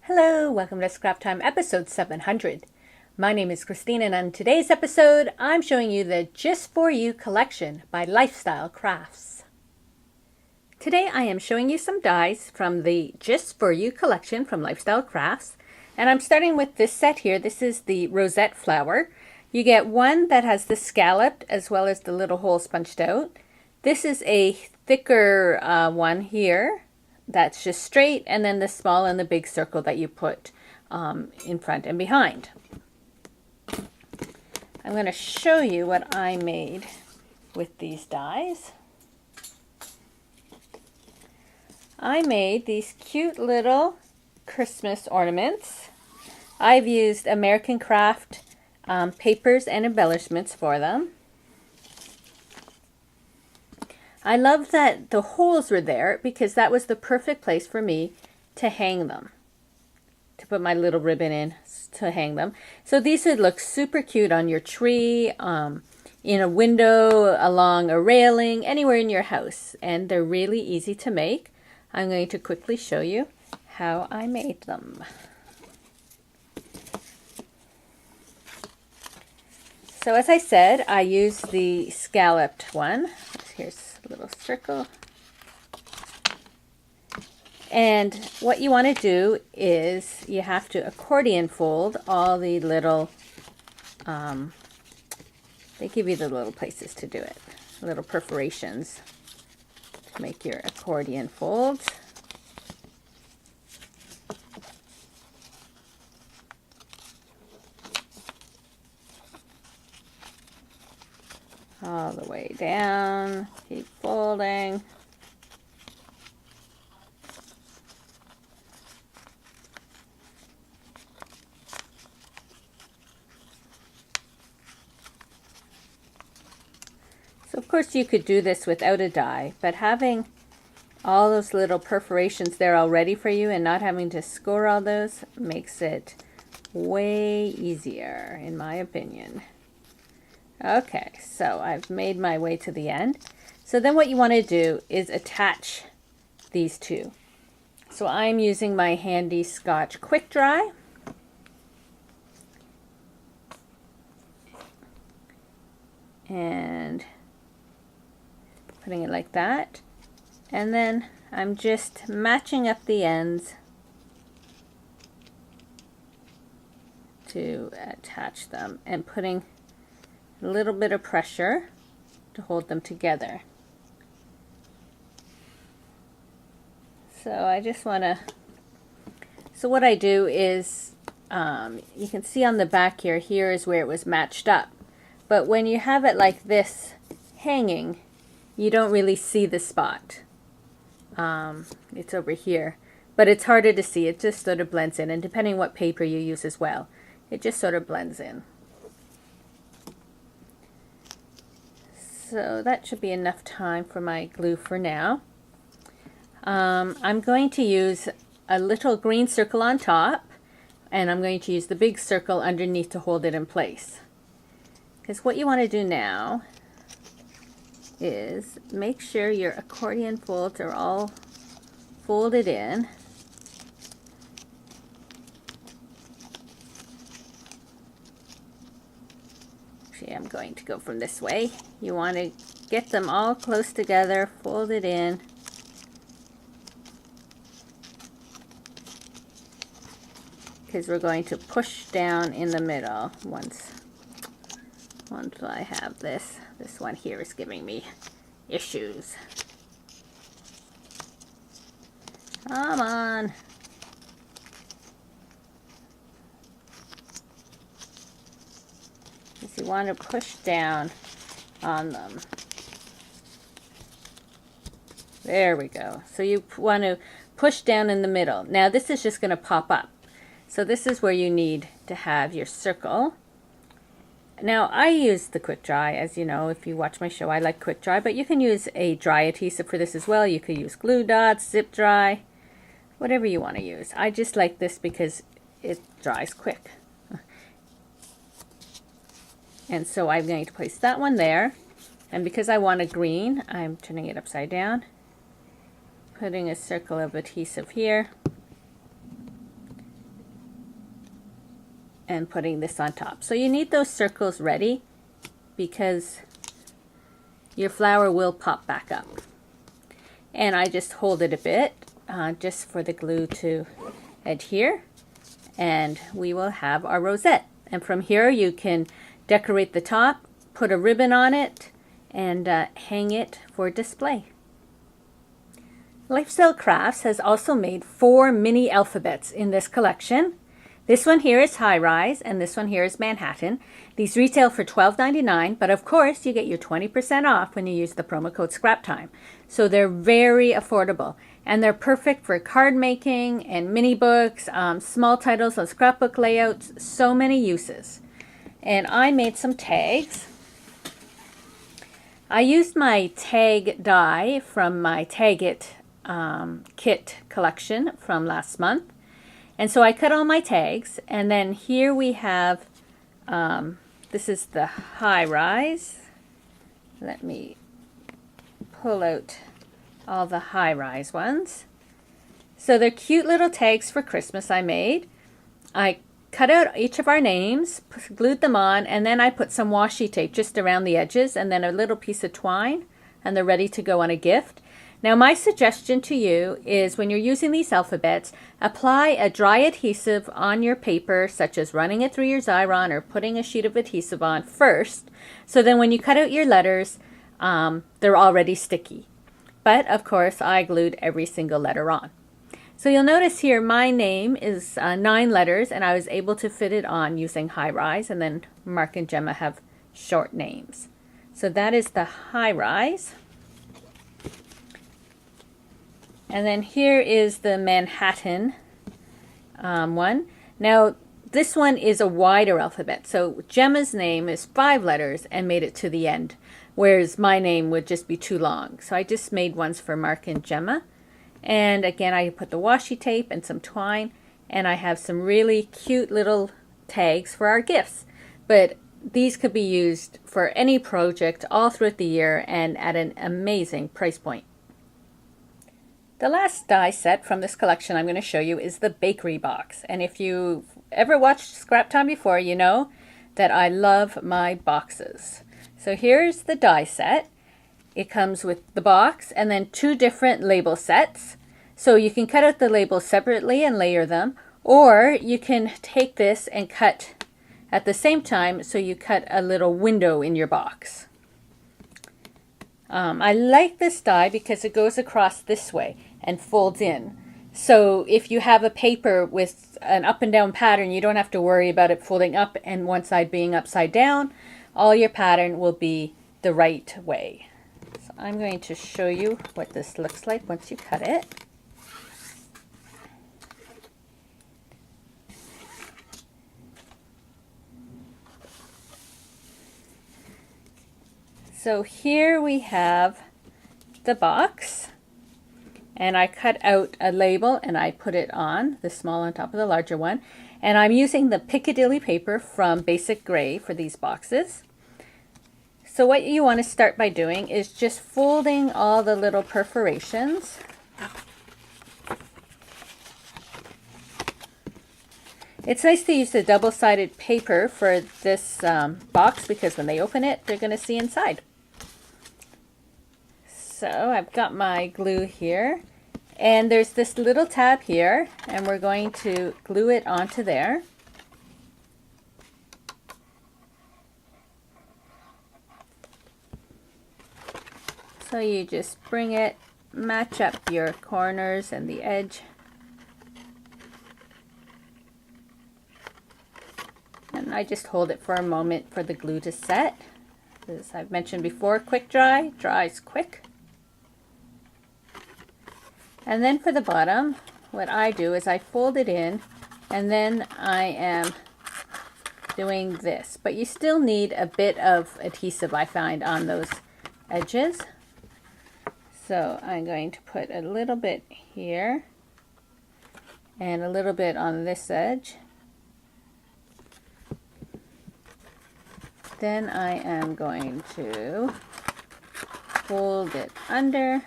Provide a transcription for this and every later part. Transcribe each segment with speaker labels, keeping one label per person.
Speaker 1: Hello, welcome to Scrap Time episode 700. My name is Christine, and on today's episode, I'm showing you the Just For You collection by Lifestyle Crafts. Today I am showing you some dies from the Just For You collection from Lifestyle Crafts, and I'm starting with this set here. This is the rosette flower. You get one that has the scalloped as well as the little holes punched out. This is a thicker one here. That's just straight, and then the small and the big circle that you put in front and behind. I'm going to show you what I made with these dies. I made these cute little Christmas ornaments. I've used American Craft papers and embellishments for them. I love that the holes were there because that was the perfect place for me to hang them, to put my little ribbon in to hang them. So these would look super cute on your tree, in a window, along a railing, anywhere in your house. And they're really easy to make. I'm going to quickly show you how I made them. So as I said, I used the scalloped one. Here's a little circle. And what you want to do is you have to accordion fold all the little, they give you the little places to do it, little perforations to make your accordion folds. All the way down, keep folding. So of course you could do this without a die, but having all those little perforations there already for you and not having to score all those makes it way easier, in my opinion. Okay, so I've made my way to the end. So then what you want to do is attach these two. So I'm using my handy Scotch quick dry. And putting it like that. And then I'm just matching up the ends to attach them and putting a little bit of pressure to hold them together. So I just want to, so what I do is, you can see on the back here, here is where it was matched up. But when you have it like this hanging, you don't really see the spot. It's over here. But it's harder to see, it just sort of blends in, and depending what paper you use as well, it just sort of blends in. So that should be enough time for my glue for now. I'm going to use a little green circle on top, and I'm going to use the big circle underneath to hold it in place. Because what you want to do now is make sure your accordion folds are all folded in. I'm going to go from this way. You want to get them all close together, folded in. Because we're going to push down in the middle once I have this. This one here is giving me issues. Come on. You want to push down on them. There we go. So you want to push down in the middle. Now this is just going to pop up. So this is where you need to have your circle. Now I use the quick dry, as you know, if you watch my show, I like quick dry, but you can use a dry adhesive for this as well. You could use glue dots, zip dry, whatever you want to use. I just like this because it dries quick. And so I'm going to place that one there. And because I want a green, I'm turning it upside down. Putting a circle of adhesive here. and putting this on top. So you need those circles ready because your flower will pop back up. And I just hold it a bit just for the glue to adhere, and we will have our rosette. And from here you can decorate the top, put a ribbon on it, and hang it for display. Lifestyle Crafts has also made 4 mini alphabets in this collection. This one here is High Rise, and this one here is Manhattan. These retail for $12.99, but of course you get your 20% off when you use the promo code SCRAPTIME. So they're very affordable, and they're perfect for card making and mini books, small titles on scrapbook layouts, so many uses. And I made some tags. I used my tag die from my Tag It kit collection from last month. And so I cut all my tags, and then here we have, this is the High Rise. Let me pull out all the High Rise ones. So they're cute little tags for Christmas I made. I cut out each of our names, glued them on, and then I put some washi tape just around the edges, and then a little piece of twine, and they're ready to go on a gift. Now my suggestion to you is when you're using these alphabets, apply a dry adhesive on your paper, such as running it through your Xyron or putting a sheet of adhesive on first, so then when you cut out your letters, they're already sticky. But of course I glued every single letter on. So you'll notice here my name is 9 letters, and I was able to fit it on using High Rise, and then Mark and Gemma have short names. So that is the High Rise. And then here is the Manhattan one. Now this one is a wider alphabet. So Gemma's name is 5 letters and made it to the end, whereas my name would just be too long. So I just made ones for Mark and Gemma. And again, I put the washi tape and some twine, and I have some really cute little tags for our gifts. But these could be used for any project all throughout the year and at an amazing price point. The last die set from this collection I'm going to show you is the bakery box. And if you've ever watched Scrap Time before, you know that I love my boxes. So here's the die set. It comes with the box and then 2 different label sets. So you can cut out the labels separately and layer them, or you can take this and cut at the same time, so you cut a little window in your box. I like this die because it goes across this way and folds in. So if you have a paper with an up and down pattern, you don't have to worry about it folding up and one side being upside down. All your pattern will be the right way. So I'm going to show you what this looks like once you cut it. So here we have the box, and I cut out a label and I put it on, the small on top of the larger one, and I'm using the Piccadilly paper from Basic Gray for these boxes. So what you want to start by doing is just folding all the little perforations. It's nice to use the double-sided paper for this box because when they open it, they're going to see inside. So I've got my glue here, and there's this little tab here, and we're going to glue it onto there. So you just bring it, match up your corners and the edge. And I just hold it for a moment for the glue to set. As I've mentioned before, quick dry, dries quick. And then for the bottom, what I do is I fold it in, and then I am doing this. But you still need a bit of adhesive, I find, on those edges. So I'm going to put a little bit here and a little bit on this edge. Then I am going to fold it under,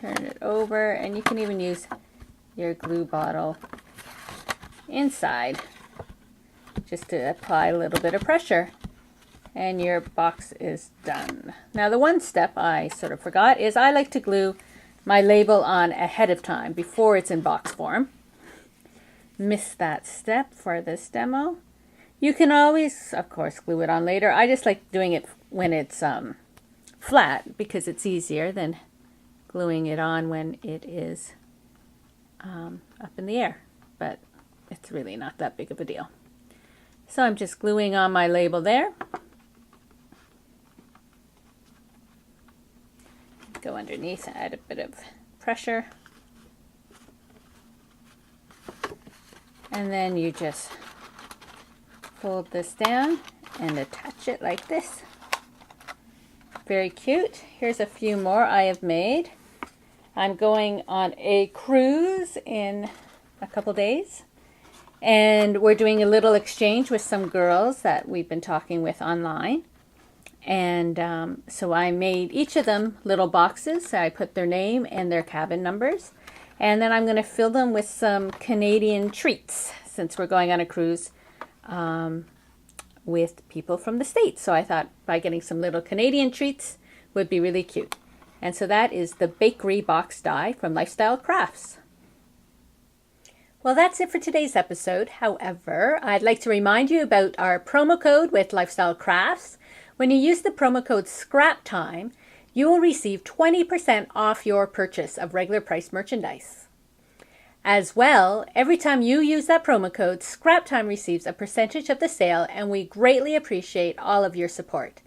Speaker 1: turn it over, and you can even use your glue bottle inside just to apply a little bit of pressure. And your box is done. Now the one step I sort of forgot is I like to glue my label on ahead of time before it's in box form. Missed that step for this demo. You can always, of course, glue it on later. I just like doing it when it's flat because it's easier than gluing it on when it is up in the air. But it's really not that big of a deal. So I'm just gluing on my label there. Go underneath, add a bit of pressure. And then you just fold this down and attach it like this. Very cute. Here's a few more I have made. I'm going on a cruise in a couple days. And we're doing a little exchange with some girls that we've been talking with online. And so I made each of them little boxes. I put their name and their cabin numbers. And then I'm going to fill them with some Canadian treats since we're going on a cruise with people from the States. So I thought by getting some little Canadian treats would be really cute. And so that is the bakery box die from Lifestyle Crafts. Well, that's it for today's episode. However, I'd like to remind you about our promo code with Lifestyle Crafts. When you use the promo code scraptime, you will receive 20% off your purchase of regular price merchandise. As well, every time you use that promo code, Scraptime receives a percentage of the sale, and we greatly appreciate all of your support.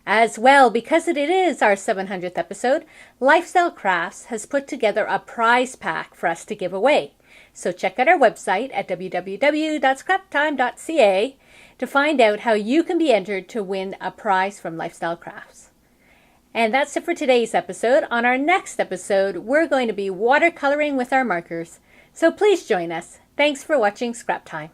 Speaker 1: As well, because it is our 700th episode, Lifestyle Crafts has put together a prize pack for us to give away. So check out our website at www.scraptime.ca to find out how you can be entered to win a prize from Lifestyle Crafts. And that's it for today's episode. On our next episode, we're going to be watercoloring with our markers. So please join us. Thanks for watching Scrap Time.